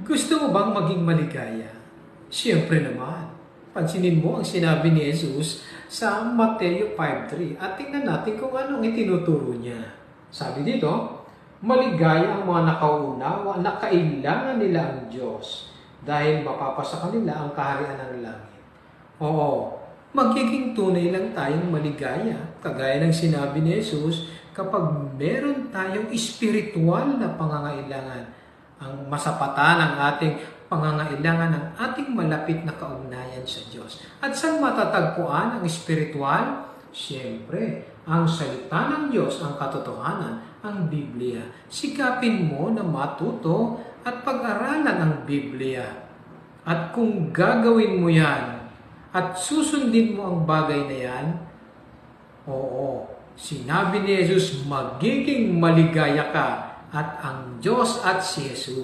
Gusto mo bang maging maligaya? Siyempre naman. Pansinin mo ang sinabi ni Jesus sa Mateo 5:3 at tingnan natin kung anong itinuturo niya. Sabi dito, maligaya ang mga nakauunawa na kailangan nila ang Diyos dahil mapapasa kanila ang kaharian ng langit. Oo, magiging tunay lang tayong maligaya, kagaya ng sinabi ni Jesus, kapag meron tayong espiritual na pangangailangan, ang masapatan ng ating pangangailangan ng ating malapit na kaugnayan sa Diyos. At saan matatagpuan ang espiritual? Siyempre, ang salita ng Diyos, ang katotohanan, ang Biblia. Sikapin mo na matuto at pag-aralan ang Biblia. At kung gagawin mo yan at susundin mo ang bagay na yan, oo, sinabi ni Jesus, magiging maligaya ka at ang Diyos at si Jesus